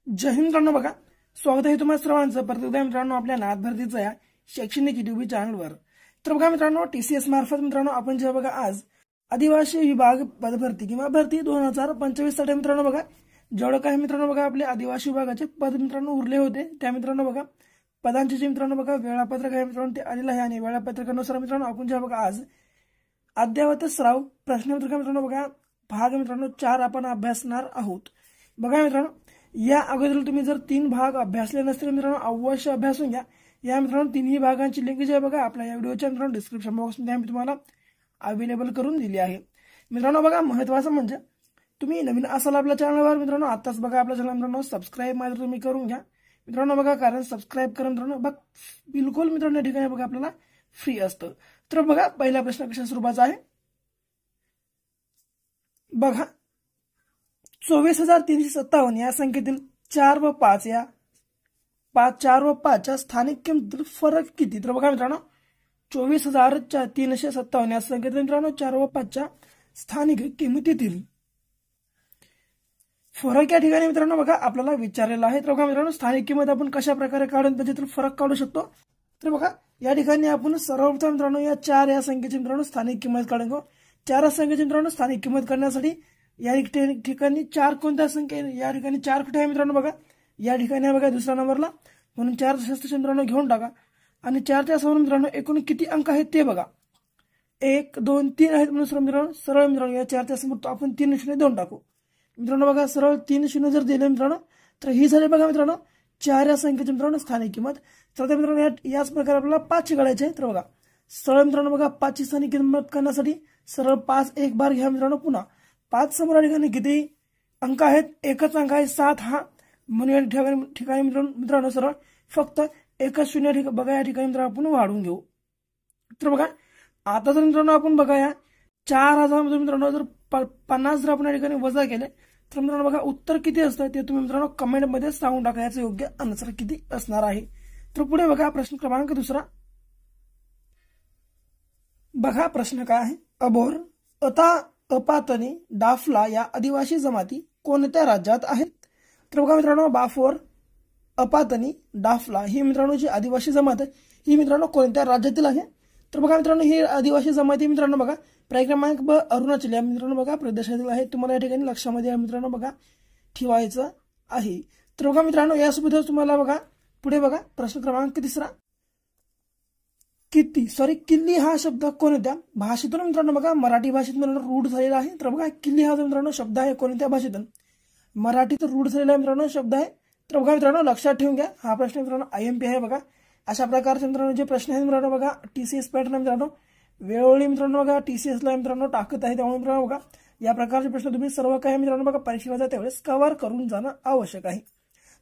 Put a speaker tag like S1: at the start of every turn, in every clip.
S1: जय हिंद मित्रांनो, बघा स्वागत आहे तुम्हा सर्वांचं परत एकदा मित्रांनो आपल्या नाथ भरतीच्या या शैक्षणिक युट्यूब चॅनलवर। तर बघा मित्रांनो, टीसीएस मार्फत मित्रांनो आपण जेव्हा बघा आज आदिवासी विभाग पदभरती किंवा भरती 2025 साठी मित्रांनो बघा जेवढं काही मित्रांनो बघा आपले आदिवासी विभागाचे पद मित्रांनो उरले होते त्या मित्रांनो बघा पदांचे जे मित्रांनो बघा वेळापत्रक आहे मित्रांनो ते आलेलं आहे आणि वेळापत्रकानुसार मित्रांनो आपण जेव्हा बघा आज अद्ययावत सराव प्रश्नपत्रिका मित्रांनो बघा भाग मित्रांनो 4 आपण अभ्यासणार आहोत। बघा मित्रांनो, या अगोदर तुम्ही जर 3 भाग अभ्यासले नसतील मित्रांनो अवश्य अभ्यासून घ्या। या मित्रांनो तिन्ही भागांची लिंक जी आहे बघा आपल्या या व्हिडिओच्या मित्रांनो डिस्क्रिप्शन बॉक्समध्ये आम्ही तुम्हाला अवेलेबल करून दिली आहे। मित्रांनो बघा महत्त्वाचं म्हणजे तुम्ही नवीन असाल आपल्या चॅनलवर मित्रांनो आताच बघा आपल्या चॅनल मित्रांनो सबस्क्राइब मात्र तुम्ही करून घ्या मित्रांनो बघा, कारण सबस्क्राइब करून मित्रांनो बघ बिलकुल मित्रांनो या ठिकाणी बघा आपल्याला फ्री असतं। तर बघा पहिला प्रश्न कशा स्वरूपाचा आहे बघा, 24,357 या संख्येतील 4 व 5 या 4 व 5 च्या स्थानिक किमतीतील फरक किती? तर बघा मित्रांनो 24,357 या संख्येतील मित्रांनो 4 व 5 च्या स्थानिक किमतीतील फरक या ठिकाणी मित्रांनो बघा आपल्याला विचारलेला आहे। तर बघा मित्रांनो स्थानिक किंमत आपण कशा प्रकारे काढून त्याच्यातील फरक काढू शकतो? तर बघा या ठिकाणी आपण सर्वप्रथम मित्रांनो या 4 या संख्येची मित्रांनो स्थानिक किंमत काढून घेऊ। 4 संख्येची मित्रांनो स्थानिक किंमत काढण्यासाठी या ठिकाणी 4 कोणत्या संख्या या ठिकाणी 4 कुठे आहे मित्रांनो बघा या ठिकाणी आहे बघा दुसऱ्या नंबरला, म्हणून 4 मित्रांनो घेऊन टाका आणि 4 च्या समोर मित्रांनो एकूण किती अंक आहेत ते बघा 1 2 3 आहेत म्हणून मित्रांनो सरळ मित्रांनो या 4 च्या समोर आपण 3 शून्य देऊन टाकू मित्रांनो बघा सरळ 3 शून्य जर दिले मित्रांनो तर ही झाली बघा मित्रांनो 4 या संख्येची मित्रांनो स्थानिक किंमत। तर त्या मित्रांनो याच प्रकारे आपल्याला 5 ची काढायची आहे। तर बघा सरळ मित्रांनो बघा 5 ची स्थानिक किंमत करण्यासाठी सरळ 5 एक बार घ्या मित्रांनो, पुन्हा 5 समोर या ठिकाणी किती अंक आहेत एकच अंक आहे 7 हा, म्हणून या ठिकाणी मित्रांनो सरळ फक्त एकच शून्य बघा या ठिकाणी मित्रांनो आपण वाढवून घेऊ। तर बघा आता जर मित्रांनो आपण बघा या 4,000 मित्रांनो जर 50 जर आपण या ठिकाणी वजा केले तर मित्रांनो बघा उत्तर किती असतं ते तुम्ही मित्रांनो कमेंट मध्ये सांगून टाका याचं योग्य आन्सर किती असणार आहे। तर पुढे बघा प्रश्न क्रमांक दुसरा बघा प्रश्न काय आहे, अबोर अपातनी डाफला या आदिवासी जमाती कोणत्या राज्यात आहेत? तर बघा मित्रांनो बाफोर अपातनी डाफला ही मित्रांनो जी आदिवासी जमात आहे ही मित्रांनो कोणत्या राज्यातील आहे? तर बघा मित्रांनो ही आदिवासी जमाती मित्रांनो बघा पर्याय क्रमांक ब अरुणाचल या मित्रांनो बघा प्रदेशातील आहे। तुम्हाला या ठिकाणी लक्षामध्ये मित्रांनो बघा ठेवायचं आहे। तर बघा मित्रांनो यासोबतच तुम्हाला बघा पुढे बघा प्रश्न क्रमांक तिसरा किल्ली हा शब्द कोणत्या भाषेतून मित्रांनो बघा मराठी भाषेत मित्रांनो रूढ झालेला आहे? तर बघा किल्ली हा मित्रांनो शब्द आहे कोणत्या भाषेतून मराठीत रूढ झालेला मित्रांनो शब्द आहे। तर बघा मित्रांनो लक्षात ठेवून घ्या हा प्रश्न मित्रांनो IMP आहे बघा। अशा प्रकारचे मित्रांनो जे प्रश्न आहेत मित्रांनो बघा TCS पॅटर्न मित्रांनो वेळोवेळी मित्रांनो बघा TCS ला मित्रांनो टाकत आहे, त्यामुळे मित्रांनो बघा या प्रकारचे प्रश्न तुम्ही सर्व काही मित्रांनो बघा परीक्षेला जाता त्यावेळेस कव्हर करून जाणं आवश्यक आहे।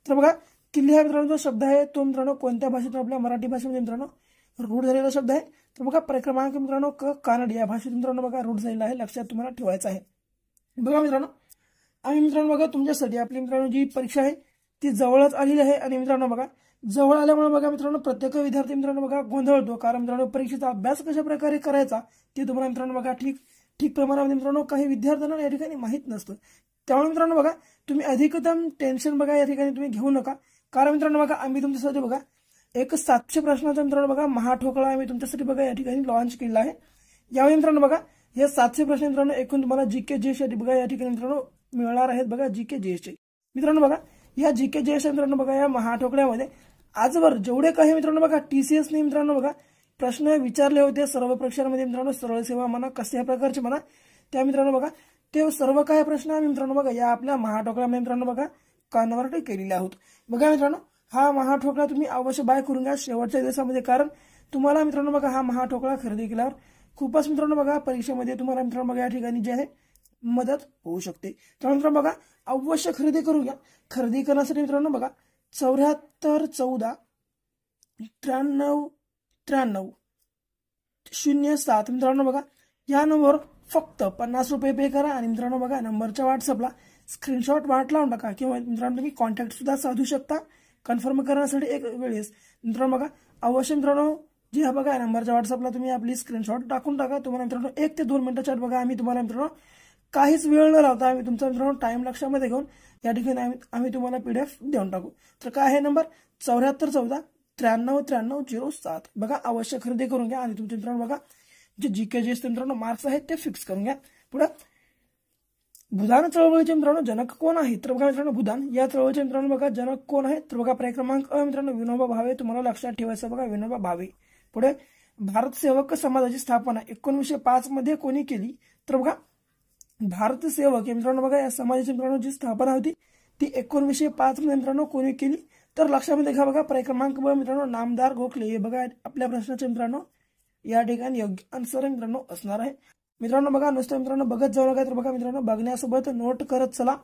S1: तर बघा किल्ली हा मित्रांनो जो शब्द आहे तो मित्रांनो कोणत्या भाषेतून आपल्या मराठी भाषेमध्ये मित्रांनो रूढ झालेला शब्द आहे? तर बघा पर्याय क्रमांक मित्रांनो कानडी या भाषेत मित्रांनो बघा रूढ झालेला आहे, लक्षात तुम्हाला ठेवायचं आहे। बघा मित्रांनो आम्ही मित्रांनो बघा तुमच्यासाठी आपली मित्रांनो जी परीक्षा आहे ती जवळच आलेली आहे आणि मित्रांनो बघा जवळ आल्यामुळे बघा मित्रांनो प्रत्येक विद्यार्थी मित्रांनो बघा गोंधळतो, कारण मित्रांनो परीक्षेचा अभ्यास कशा प्रकारे करायचा ते तुम्हाला मित्रांनो बघा ठीक प्रमाणामध्ये मित्रांनो काही विद्यार्थ्यांना या ठिकाणी माहित नसतं। त्यामुळे मित्रांनो बघा तुम्ही अधिकतम टेन्शन बघा या ठिकाणी तुम्ही घेऊ नका, कारण मित्रांनो बघा आम्ही तुमच्यासाठी बघा एक 700 प्रश्नाचा मित्रांनो बघा महाठोकळा आम्ही तुमच्यासाठी बघा या ठिकाणी लॉन्च केलेला आहे। यावेळी मित्रांनो बघा हे 700 प्रश्न मित्रांनो एकूण तुम्हाला GK GS बघा या ठिकाणी मित्रांनो मिळणार आहेत बघा GK GS मित्रांनो बघा या GK GS मित्रांनो बघा या महाठोकळ्यामध्ये आजवर जेवढे काही मित्रांनो बघा TCS ने मित्रांनो बघा प्रश्न विचारले होते सर्व परीक्षांमध्ये मित्रांनो सरळ सेवा म्हणा कशा प्रकारचे म्हणा त्या मित्रांनो बघा ते सर्व काही प्रश्न आम्ही मित्रांनो बघा या आपल्या महाठोकळ्यामध्ये मित्रांनो बघा कन्वर्ट केलेले आहोत। बघा मित्रांनो हा महाठोकळा तुम्ही अवश्य बाय करून घ्या शेवटच्या दिवसामध्ये, कारण तुम्हाला मित्रांनो बघा हा महाठोकळा खरेदी केल्यावर खूपच मित्रांनो बघा परीक्षेमध्ये तुम्हाला मित्रांनो बघा या ठिकाणी जे आहे मदत होऊ शकते। तर मित्रांनो बघा अवश्य खरेदी करून घ्या। खरेदी करण्यासाठी मित्रांनो बघा 74 14 93 93 07 मित्रांनो बघा या नंबरवर फक्त 50 रुपये पे करा आणि मित्रांनो बघा नंबरच्या व्हॉट्सअपला स्क्रीनशॉट लावून टाका किंवा मित्रांनो तुम्ही कॉन्टॅक्ट सुद्धा साधू शकता कन्फर्म करण्यासाठी एक वेळेस। मित्रांनो बघा अवश्य मित्रांनो जी हा बघा नंबरच्या व्हॉट्सअपला तुम्ही आपली स्क्रीनशॉट टाकून टाका, तुम्हाला मित्रांनो 1 ते 2 मिनिटाच्या आत बघा आम्ही तुम्हाला मित्रांनो काहीच वेळ न लावता आम्ही तुमचा मित्रांनो टाइम लक्षामध्ये घेऊन या ठिकाणी आम्ही तुम्हाला PDF देऊन टाकू। तर काय आहे नंबर 7414939307। बघा अवश्य खरेदी करून घ्या आणि तुमच्या मित्रांनो बघा जे GK जे मित्रांनो मार्क्स आहेत ते फिक्स करून घ्या। पुढे भूदान चळवळीचे मित्रांनो जनक कोण आहे? तर बघा मित्रांनो भूदान या चळवळीचे मित्रांनो बघा जनक कोण आहे? तर बघा पर्याय क्रमांक मित्रांनो विनोबा भावे। तुम्हाला लक्षात ठेवायचं बघा विनोबा भावे। पुढे भारत सेवक समाजाची स्थापना 1905 मध्ये कोणी केली? तर बघा भारत सेवक मित्रांनो बघा या समाजाची मित्रांनो जी स्थापना होती ती 1905 मध्ये मित्रांनो कोणी केली? तर लक्षामध्ये घ्या बघा पर्याय क्रमांक मित्रांनो नामदार गोखले। हे बघा आपल्या प्रश्नाचे मित्रांनो या ठिकाणी योग्य आन्सर मित्रांनो असणार आहे। मित्रांनो बघा नुसतं मित्रांनो बघत जाऊ नका, तर बघा मित्रांनो बघण्यासोबत नोट करत चला।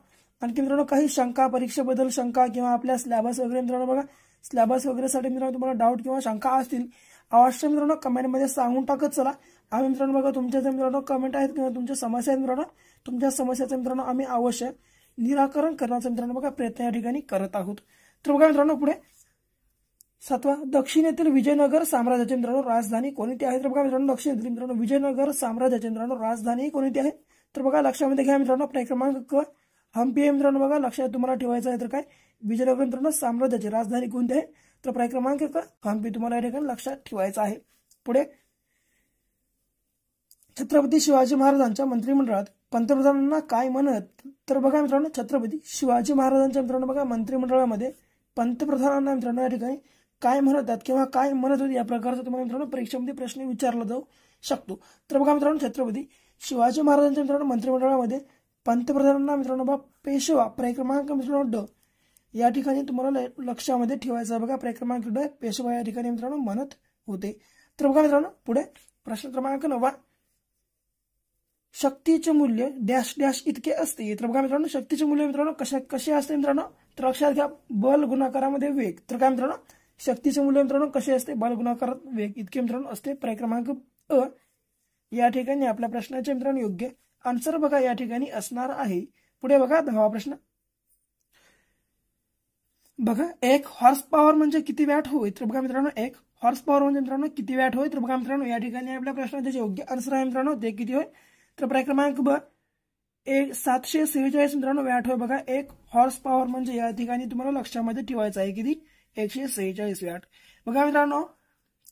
S1: आणखी मित्रांनो काही शंका परीक्षेबद्दल शंका किंवा आपल्या सिलेबस वगैरे मित्रांनो बघा सिलेबस वगैरेसाठी मित्रांनो तुम्हाला डाऊट किंवा शंका असतील अवश्य मित्रांनो कमेंटमध्ये सांगून टाकत चला। आम्ही मित्रांनो बघा तुमच्या मित्रांनो कमेंट आहेत किंवा तुमच्या समस्या आहेत मित्रांनो तुमच्या समस्याचं मित्रांनो आम्ही अवश्य निराकरण करण्याचा मित्रांनो बघा प्रयत्न या ठिकाणी करत आहोत। तर बघा मित्रांनो पुढे 7वा दक्षिणेतील विजयनगर साम्राज्याची मित्रांनो राजधानी कोणती आहे? तर बघा मित्रांनो दक्षिणेतील मित्रांनो विजयनगर साम्राज्याची मित्रांनो राजधानी कोणती आहे? तर बघा लक्षामध्ये घ्या मित्रांनो पर्याय क्रमांक हम्पी आहे मित्रांनो बघा लक्षात तुम्हाला ठेवायचं आहे। तर काय विजयनगर मित्रांनो साम्राज्याची राजधानी कोणती आहे? तर पर्याय क्रमांक हम्पी तुम्हाला या ठिकाणी लक्षात ठेवायचं आहे। पुढे छत्रपती शिवाजी महाराजांच्या मंत्रिमंडळात पंतप्रधानांना काय म्हणत? तर बघा मित्रांनो छत्रपती शिवाजी महाराजांच्या मित्रांनो बघा मंत्रिमंडळामध्ये पंतप्रधानांना मित्रांनो या ठिकाणी काय म्हणतात किंवा काय म्हणत होते या प्रकारचा तुम्हाला मित्रांनो परीक्षेमध्ये प्रश्न विचारला जाऊ शकतो। तर बघा मित्रांनो छत्रपती शिवाजी महाराजांच्या मित्रांनो मंत्रिमंडळामध्ये पंतप्रधानांना मित्रांनो बघा पेशवा पर्याय क्रमांक मित्रांनो ड या ठिकाणी तुम्हाला लक्षामध्ये ठेवायचं बघा पर्याय क्रमांक ड पेशवा या ठिकाणी मित्रांनो म्हणत होते। तर बघा मित्रांनो पुढे प्रश्न क्रमांक 9 शक्तीचे मूल्य डॅश डॅश इतके असते। तर बघा मित्रांनो शक्तीचे मूल्य मित्रांनो कसे असते मित्रांनो? तर लक्षात घ्या बल गुणाकारामध्ये वेग। तर काय मित्रांनो शक्तीचे मूल्य मित्रांनो कसे असते? बल गुणाकारात वेग इतके मित्रांनो असते। पर्याय क्रमांक अ या ठिकाणी आपल्या प्रश्नाचे मित्रांनो योग्य आन्सर बघा या ठिकाणी असणार आहे। पुढे बघा 10वा प्रश्न बघा 1 हॉर्स पॉवर म्हणजे किती वॅट होय? तर बघा मित्रांनो 1 हॉर्स पॉवर म्हणजे मित्रांनो किती वॅट होय? तर बघा मित्रांनो या ठिकाणी आपल्या प्रश्नाचे योग्य आन्सर आहे मित्रांनो ते किती होय? तर पर्याय क्रमांक ब 746 मित्रांनो वॅट होय। बघा 1 हॉर्स पॉवर म्हणजे या ठिकाणी तुम्हाला लक्षामध्ये ठेवायचं आहे किती 146 वॅट। बघा मित्रांनो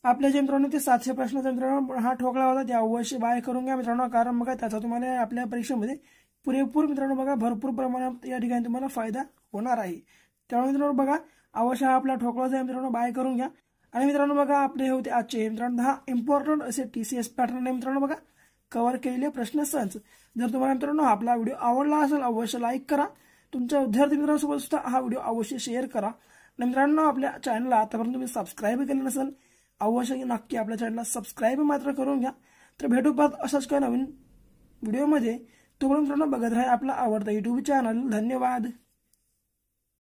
S1: आपल्या जे मित्रांनो ते 700 प्रश्नाचा मित्रांनो हा ठोकळा होता ते अवश्य बाय करून घ्या मित्रांनो, कारण बघा त्याचा तुम्हाला आपल्या परीक्षेमध्ये पुरेपूर मित्रांनो बघा भरपूर प्रमाणात या ठिकाणी तुम्हाला फायदा होणार आहे। त्यामुळे मित्रांनो बघा अवश्य आपला ठोकळा जो मित्रांनो बाय करून घ्या। आणि मित्रांनो बघा आपले होते आजचे मित्रांनो 10 इम्पॉर्टंट असे TCS पॅटर्न मित्रांनो बघा कव्हर केलेले प्रश्न संच। जर तुम्हाला मित्रांनो आपला व्हिडिओ आवडला असेल अवश्य लाईक करा, तुमच्या विद्यार्थी मित्रांसोबत सुद्धा हा व्हिडिओ अवश्य शेअर करा। मित्रांनो आपल्या चॅनलला आतापर्यंत तुम्ही सबस्क्राईब केले नसेल अवश्य नक्की आपल्या चॅनलला सबस्क्राईब मात्र करून घ्या। तर भेटू परत अशाच काही नवीन व्हिडिओमध्ये, तोपर्यंत मित्रांनो बघत राहा आपला आवडता YouTube चॅनल। धन्यवाद।